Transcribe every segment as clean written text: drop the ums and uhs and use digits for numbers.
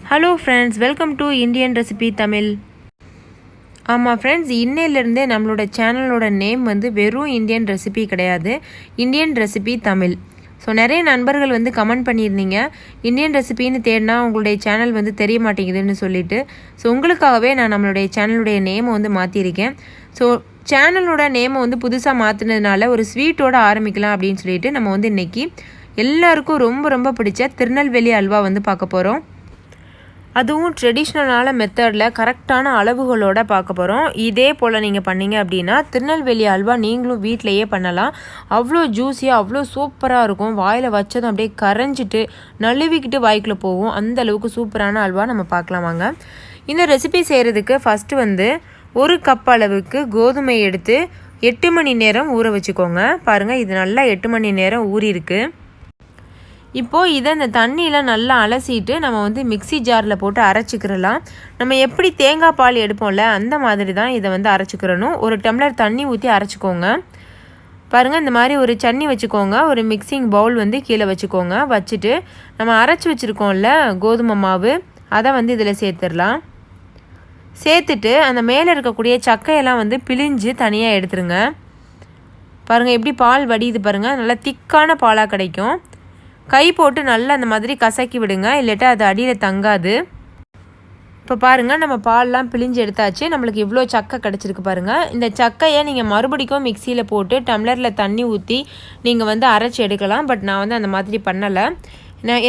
Hello friends, welcome to Indian recipe Tamil. ஆமாம் friends, இன்னையிலேருந்தே நம்மளோட சேனலோட நேம் வந்து வெறும் இந்தியன் ரெசிபி கிடையாது, இந்தியன் ரெசிபி தமிழ். ஸோ நிறைய நண்பர்கள் வந்து கமெண்ட் பண்ணியிருந்தீங்க, இந்தியன் ரெசிபின்னு தேடினா உங்களுடைய சேனல் வந்து தெரிய மாட்டேங்குதுன்னு சொல்லிட்டு. ஸோ உங்களுக்காகவே நான் நம்மளுடைய சேனலுடைய நேமை வந்து மாற்றிருக்கேன். ஸோ சேனலோட நேமை வந்து புதுசாக மாற்றினதுனால ஒரு ஸ்வீட்டோடு ஆரம்பிக்கலாம் அப்படின்னு சொல்லிட்டு நம்ம வந்து இன்றைக்கி எல்லாருக்கும் ரொம்ப ரொம்ப பிடிச்ச திருநெல்வேலி அல்வா வந்து பார்க்க போகிறோம். அதுவும் ட்ரெடிஷ்னலான மெத்தடில் கரெக்டான அளவுகளோடு பார்க்க போகிறோம். இதே போல் நீங்கள் பண்ணிங்க அப்படின்னா திருநெல்வேலி அல்வா நீங்களும் வீட்டிலையே பண்ணலாம். அவ்வளோ ஜூஸியாக அவ்வளோ சூப்பராக இருக்கும். வாயில் வச்சதும் அப்படியே கரைஞ்சிட்டு நழுவிக்கிட்டு வாய்க்குள்ளே போகும். அந்த அளவுக்கு சூப்பரான அல்வா நம்ம பார்க்கலாம் வாங்க. இந்த ரெசிபி செய்கிறதுக்கு ஃபஸ்ட்டு வந்து 1 கப் அளவுக்கு கோதுமை எடுத்து 8 மணி நேரம் ஊற வச்சுக்கோங்க. பாருங்கள், இது நல்லா 8 மணி நேரம் ஊறியிருக்கு. இப்போது இதை இந்த தண்ணியில் நல்லா அலசிட்டு நம்ம வந்து மிக்சி ஜாரில் போட்டு அரைச்சிக்கிறலாம். நம்ம எப்படி தேங்காய் பால் எடுப்போம்ல அந்த மாதிரி தான் இதை வந்து அரைச்சிக்கிறணும். 1 டம்ளர் தண்ணி ஊற்றி அரைச்சிக்கோங்க. பாருங்கள், இந்த மாதிரி ஒரு சன்னி வச்சுக்கோங்க. ஒரு மிக்சிங் பவுல் வந்து கீழே வச்சுக்கோங்க. வச்சுட்டு நம்ம அரைச்சி வச்சுருக்கோம்ல கோதுமை மாவு, அதை வந்து இதில் சேர்த்துடலாம். சேர்த்துட்டு அந்த மேலே இருக்கக்கூடிய சக்கையெல்லாம் வந்து பிழிஞ்சு தனியாக எடுத்துருங்க. பாருங்கள், எப்படி பால் வடியுது பாருங்கள், நல்லா திக்கான பாலாக கிடைக்கும். கை போட்டு நல்லா அந்த மாதிரி கசக்கி விடுங்க, இல்லாட்டா அது அடியில் தங்காது. இப்போ பாருங்கள், நம்ம பால்லாம் பிழிஞ்சு எடுத்தாச்சு. நம்மளுக்கு இவ்வளோ சக்கை கிடச்சிருக்கு பாருங்கள். இந்த சக்கையை நீங்கள் மறுபடிக்கும் மிக்சியில் போட்டு டம்ளரில் தண்ணி ஊற்றி நீங்கள் வந்து அரைச்சி எடுக்கலாம். பட் நான் வந்து அந்த மாதிரி பண்ணலை.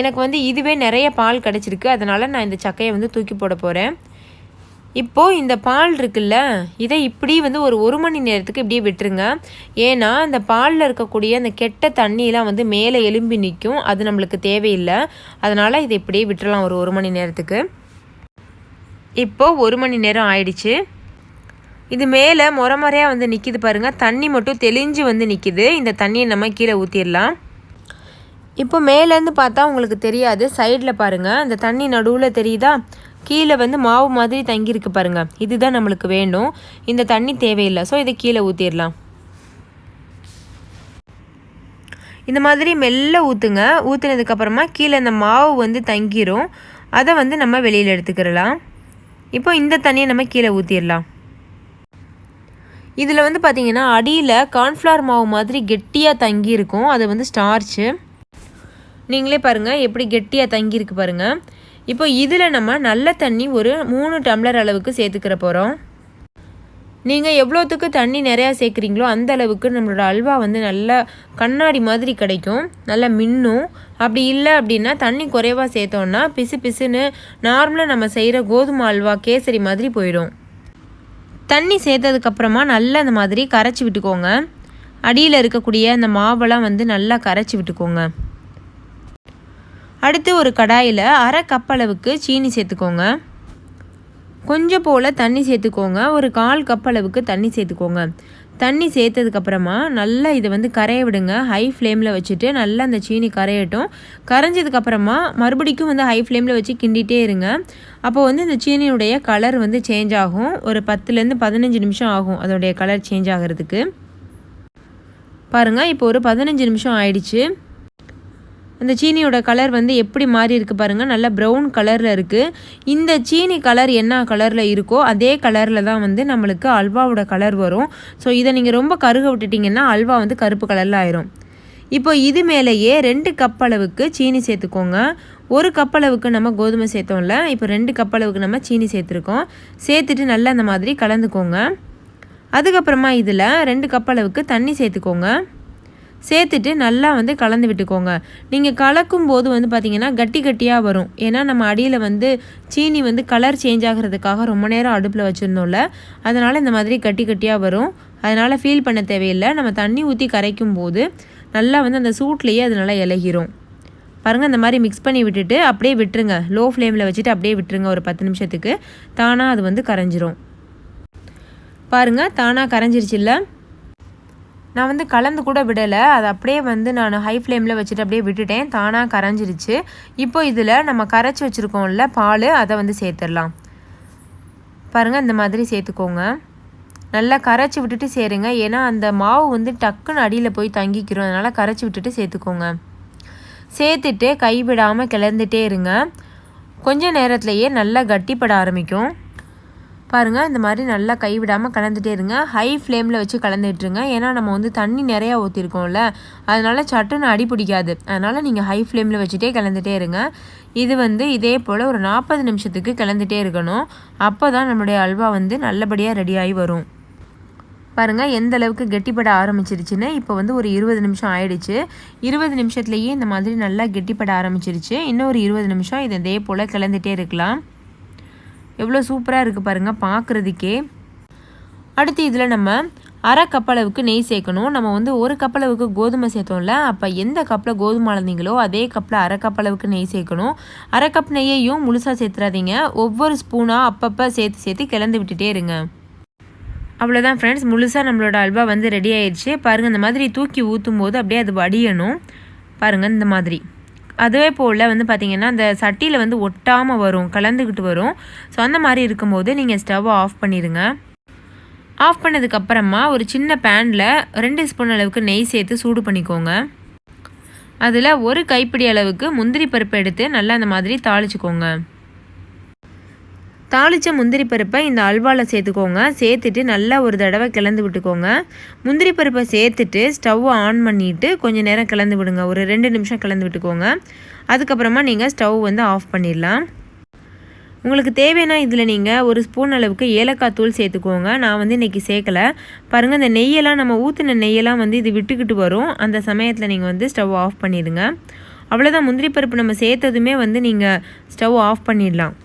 எனக்கு வந்து இதுவே நிறைய பால் கிடச்சிருக்கு, அதனால் நான் இந்த சக்கையை வந்து தூக்கி போட போகிறேன். இப்போது இந்த பால் இருக்குல்ல, இதை இப்படி வந்து ஒரு மணி நேரத்துக்கு இப்படியே விட்டுருங்க. ஏன்னா அந்த பாலில் இருக்கக்கூடிய அந்த கெட்ட தண்ணியெலாம் வந்து மேலே எலும்பி நிற்கும். அது நம்மளுக்கு தேவையில்லை. அதனால் இதை இப்படியே விட்டுறலாம் ஒரு மணி நேரத்துக்கு. இப்போது 1 மணி நேரம் ஆயிடுச்சு. இது மேலே முறையாக வந்து நிற்கிது பாருங்கள், தண்ணி மட்டும் தெளிஞ்சு வந்து நிற்கிது. இந்த தண்ணியை நம்ம கீழே ஊற்றிடலாம். இப்போ மேலேருந்து பார்த்தா உங்களுக்கு தெரியாது, சைடில் பாருங்கள், அந்த தண்ணி நடுவில் தெரியுதா, கீழே வந்து மாவு மாதிரி தங்கியிருக்கு பாருங்கள். இதுதான் நம்மளுக்கு வேண்டும். இந்த தண்ணி தேவையில்லை. ஸோ இதை கீழே ஊற்றிடலாம். இந்த மாதிரி மெல்ல ஊற்றுங்க. ஊற்றுனதுக்கப்புறமா கீழே இந்த மாவு வந்து தங்கிரும். அதை வந்து நம்ம வெளியில் எடுத்துக்கிறலாம். இப்போ இந்த தண்ணியை நம்ம கீழே ஊற்றிடலாம். இதில் வந்து பார்த்திங்கன்னா அடியில் கார்ன்ஃப்ளவர் மாவு மாதிரி கெட்டியாக தங்கியிருக்கும். அது வந்து ஸ்டார்ச்சு. நீங்களே பாருங்கள் எப்படி கெட்டியாக தங்கியிருக்கு பாருங்கள். இப்போ இதில் நம்ம நல்ல தண்ணி ஒரு 3 டம்ளர் அளவுக்கு சேர்த்துக்கிற போகிறோம். நீங்கள் எவ்வளோத்துக்கு தண்ணி நிறையா சேர்க்குறீங்களோ அந்த அளவுக்கு நம்மளோட அல்வா வந்து நல்லா கண்ணாடி மாதிரி கிடைக்கும், நல்லா மின்னும். அப்படி இல்லை அப்படின்னா தண்ணி குறைவாக சேர்த்தோன்னா பிசு பிசுன்னு நார்மலாக நம்ம செய்கிற கோதுமை அல்வா கேசரி மாதிரி போயிடும். தண்ணி சேர்த்ததுக்கப்புறமா நல்லா அந்த மாதிரி கரைச்சி விட்டுக்கோங்க. அடியில் இருக்கக்கூடிய அந்த மாவெல்லாம் வந்து நல்லா கரைச்சி விட்டுக்கோங்க. அடுத்து ஒரு கடாயில் 1/2 கப் அளவுக்கு சீனி சேர்த்துக்கோங்க. கொஞ்சம் போல் தண்ணி சேர்த்துக்கோங்க. ஒரு 1/4 கப் அளவுக்கு தண்ணி சேர்த்துக்கோங்க. தண்ணி சேர்த்ததுக்கப்புறமா நல்லா இதை வந்து கரைய விடுங்க. ஹை ஃப்ளேமில் வச்சுட்டு நல்லா அந்த சீனி கரையட்டும். கரைஞ்சதுக்கப்புறமா மறுபடிக்கும் வந்து ஹை ஃப்ளேமில் வச்சு கிண்டிகிட்டே இருங்க. அப்போது வந்து இந்த சீனியுடைய கலர் வந்து சேஞ்ச் ஆகும். ஒரு 10லேருந்து 15 நிமிஷம் ஆகும் அதோடைய கலர் சேஞ்ச் ஆகிறதுக்கு. பாருங்கள், இப்போ ஒரு 15 நிமிஷம் ஆயிடுச்சு. அந்த சீனியோட கலர் வந்து எப்படி மாறி இருக்குது பாருங்கள், நல்லா ப்ரௌன் கலரில் இருக்குது. இந்த சீனி கலர் என்ன கலரில் இருக்கோ அதே கலரில் தான் வந்து நம்மளுக்கு அல்வாவோட கலர் வரும். ஸோ இதை நீங்கள் ரொம்ப கருக விட்டுட்டிங்கன்னா அல்வா வந்து கருப்பு கலரில் ஆயிரும். இப்போ இது மேலேயே 2 கப் அளவுக்கு சீனி சேர்த்துக்கோங்க. 1 கப் அளவுக்கு நம்ம கோதுமை சேர்த்தோம்ல, இப்போ 2 கப் அளவுக்கு நம்ம சீனி சேர்த்துருக்கோம். சேர்த்துட்டு நல்லா அந்த மாதிரி கலந்துக்கோங்க. அதுக்கப்புறமா இதில் 2 கப் அளவுக்கு தண்ணி சேர்த்துக்கோங்க. சேர்த்துட்டு நல்லா வந்து கலந்து விட்டுக்கோங்க. நீங்கள் கலக்கும் போது வந்து பார்த்திங்கன்னா கட்டி கட்டியாக வரும். ஏன்னா நம்ம அடியில் வந்து சீனி வந்து கலர் சேஞ்ச் ஆகிறதுக்காக ரொம்ப நேரம் அடுப்பில் வச்சுருந்தோம்ல, அதனால் இந்த மாதிரி கட்டி கட்டியாக வரும். அதனால் ஃபீல் பண்ண தேவையில்லை. நம்ம தண்ணி ஊற்றி கரைக்கும் போது நல்லா வந்து அந்த சூட்லேயே அது நல்லா இலகிரும். பாருங்கள், இந்த மாதிரி மிக்ஸ் பண்ணி விட்டுட்டு அப்படியே விட்டுருங்க. லோ ஃப்ளேமில் வச்சுட்டு அப்படியே விட்டுருங்க ஒரு 10 நிமிஷத்துக்கு. தானாக அது வந்து கரைஞ்சிரும். பாருங்கள், தானாக கரைஞ்சிருச்சுல்ல. நான் வந்து கலந்து கூட விடலை, அதை அப்படியே வந்து நான் ஹை ஃப்ளேமில் வச்சுட்டு அப்படியே விட்டுட்டேன். தானாக கரைஞ்சிருச்சு. இப்போ இதில் நம்ம கரைச்சி வச்சுருக்கோம்ல பால், அதை வந்து சேர்த்துடலாம். பாருங்கள், இந்த மாதிரி சேர்த்துக்கோங்க. நல்லா கரைச்சி விட்டுட்டு சேருங்க. ஏன்னா அந்த மாவு வந்து டக்குன்னு அடியில் போய் தங்கிக்கிறோம். அதனால் கரைச்சி விட்டுட்டு சேர்த்துக்கோங்க. சேர்த்துட்டு கைவிடாமல் கிளந்துட்டே இருங்க. கொஞ்ச நேரத்துலையே நல்லா கட்டிப்பட ஆரம்பிக்கும். பாருங்கள், இந்த மாதிரி நல்லா கைவிடாமல் கலந்துகிட்டே இருங்க. ஹை ஃப்ளேமில் வச்சு கலந்துட்டுருங்க. ஏன்னா நம்ம வந்து தண்ணி நிறையா ஊற்றிருக்கோம்ல, அதனால் சட்டுன்னு அடி பிடிக்காது. அதனால் நீங்கள் ஹை ஃப்ளேமில் வச்சுட்டே கலந்துகிட்டே இருங்க. இது வந்து இதே போல் ஒரு 40 நிமிஷத்துக்கு கலந்துகிட்டே இருக்கணும். அப்போ தான் நம்மளுடைய அல்வா வந்து நல்லபடியாக ரெடியாகி வரும். பாருங்கள் எந்த அளவுக்கு கெட்டிப்பட ஆரம்பிச்சிருச்சுன்னு. இப்போ வந்து ஒரு 20 நிமிஷம் ஆயிடுச்சு. 20 நிமிஷத்துலேயே இந்த மாதிரி நல்லா கெட்டிப்பட ஆரம்பிச்சிருச்சு. இன்னும் ஒரு 20 நிமிஷம் இதை இதே போல் கலந்துகிட்டே இருக்கலாம். எவ்வளோ சூப்பராக இருக்குது பாருங்கள் பார்க்குறதுக்கே. அடுத்து இதில் நம்ம அரை கப் அளவுக்கு நெய் சேர்க்கணும். நம்ம வந்து ஒரு கப் அளவுக்கு கோதுமை சேர்த்தோம்ல, அப்போ எந்த கப்பில் கோதுமை அளந்தீங்களோ அதே கப்பில் அரை கப் அளவுக்கு நெய் சேர்க்கணும். அரை கப் நெய்யையும் முழுசாக சேர்த்துறாதீங்க. ஒவ்வொரு ஸ்பூனாக அப்பப்போ சேர்த்து கிளந்து விட்டுட்டே இருங்க. அவ்வளோதான் ஃப்ரெண்ட்ஸ், முழுசாக நம்மளோட அல்வா வந்து ரெடி ஆயிடுச்சு. பாருங்கள், இந்த மாதிரி தூக்கி ஊற்றும் போது அப்படியே அது வடியணும். பாருங்கள் இந்த மாதிரி. அதே போல் வந்து பார்த்திங்கன்னா அந்த சட்டியில் வந்து ஒட்டாமல் வரும், கலந்துக்கிட்டு வரும். ஸோ அந்த மாதிரி இருக்கும்போது நீங்கள் ஸ்டவ்வை ஆஃப் பண்ணிடுங்க. ஆஃப் பண்ணதுக்கப்புறமா ஒரு சின்ன பேனில் 2 ஸ்பூன் அளவுக்கு நெய் சேர்த்து சூடு பண்ணிக்கோங்க. அதில் ஒரு கைப்பிடி அளவுக்கு முந்திரி பருப்பை எடுத்து நல்லா அந்த மாதிரி தாளிச்சுக்கோங்க. தாளித்த முந்திரி பருப்பை இந்த அல்வாவில் சேர்த்துக்கோங்க. சேர்த்துட்டு நல்லா ஒரு தடவை கிளந்து விட்டுக்கோங்க. முந்திரி பருப்பை சேர்த்துட்டு ஸ்டவ்வை ஆன் பண்ணிவிட்டு கொஞ்சம் நேரம் கிளந்து விடுங்க. ஒரு 2 நிமிஷம் கிளந்து விட்டுக்கோங்க. அதுக்கப்புறமா நீங்கள் ஸ்டவ் வந்து ஆஃப் பண்ணிடலாம். உங்களுக்கு தேவைன்னா இதில் நீங்கள் ஒரு ஸ்பூன் அளவுக்கு ஏலக்காய் தூள் சேர்த்துக்கோங்க. நான் வந்து இன்றைக்கி சேர்க்கலை. பாருங்கள், இந்த நெய்யெல்லாம் நம்ம ஊற்றின நெய்யெல்லாம் வந்து இது விட்டுக்கிட்டு வரும். அந்த சமயத்தில் நீங்கள் வந்து ஸ்டவ் ஆஃப் பண்ணிடுங்க. அவ்வளோதான், முந்திரி பருப்பு நம்ம சேர்த்ததுமே வந்து நீங்கள் ஸ்டவ் ஆஃப் பண்ணிடலாம்.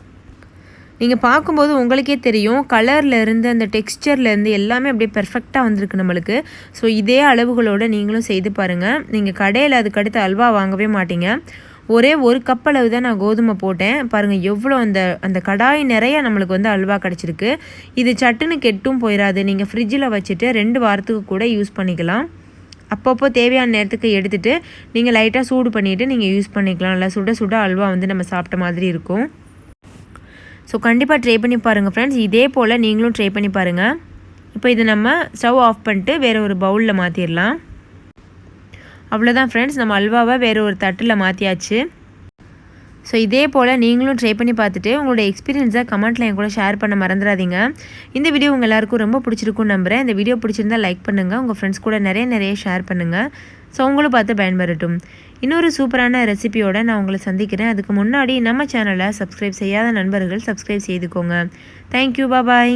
நீங்கள் பார்க்கும்போது உங்களுக்கே தெரியும், கலர்லேருந்து அந்த டெக்ஸ்சர்லேருந்து எல்லாமே அப்படியே பெர்ஃபெக்டாக வந்திருக்கு நம்மளுக்கு. ஸோ இதே அளவுகளோடு நீங்களும் செய்து பாருங்கள். நீங்கள் கடையில் அதுக்கடுத்து அல்வா வாங்கவே மாட்டீங்க. ஒரே ஒரு கப் அளவு தான் நான் கோதுமை போட்டேன். பாருங்கள் எவ்வளோ அந்த கடாய் நிறைய நம்மளுக்கு வந்து அல்வா கிடச்சிருக்கு. இது சட்டுன்னு கெட்டும் போயிடாது. நீங்கள் ஃப்ரிட்ஜில் வச்சுட்டு 2 வாரத்துக்கு கூட யூஸ் பண்ணிக்கலாம். அப்பப்போ தேவையான நேரத்துக்கு எடுத்துகிட்டு நீங்கள் லைட்டாக சூடு பண்ணிவிட்டு நீங்கள் யூஸ் பண்ணிக்கலாம். நல்லா சுட சுட அல்வா வந்து நம்ம சாப்பிட்ட மாதிரி இருக்கும். ஸோ கண்டிப்பாக ட்ரை பண்ணி பாருங்கள் ஃப்ரெண்ட்ஸ். இதே போல் நீங்களும் ட்ரை பண்ணி பாருங்கள். இப்போ இது நம்ம ஸ்டவ் ஆஃப் பண்ணிட்டு வேறு ஒரு பவுலில் மாற்றிடலாம். அவ்வளோதான் ஃப்ரெண்ட்ஸ், நம்ம அல்வாவை வேறு ஒரு தட்டில் மாற்றியாச்சு. ஸோ இதே போல் நீங்களும் ட்ரை பண்ணி பார்த்துட்டு உங்களோட எக்ஸ்பீரியன்ஸை கமெண்ட்டில் என் கூட ஷேர் பண்ண மறந்துடாதீங்க. இந்த வீடியோ உங்கள் எல்லாருக்கும் ரொம்ப பிடிச்சிருக்குன்னு நம்புகிறேன். இந்த வீடியோ பிடிச்சிருந்தால் லைக் பண்ணுங்கள். உங்கள் ஃப்ரெண்ட்ஸ் கூட நிறைய ஷேர் பண்ணுங்கள். ஸோ உங்களும் பார்த்து பயன்பெறட்டும். இன்னொரு சூப்பரான ரெசிபியோடு நான் உங்களை சந்திக்கிறேன். அதுக்கு முன்னாடி நம்ம சேனலை சப்ஸ்கிரைப் செய்யாத நண்பர்கள் சப்ஸ்கிரைப் செய்துக்கோங்க. தேங்க்யூ, பாய்.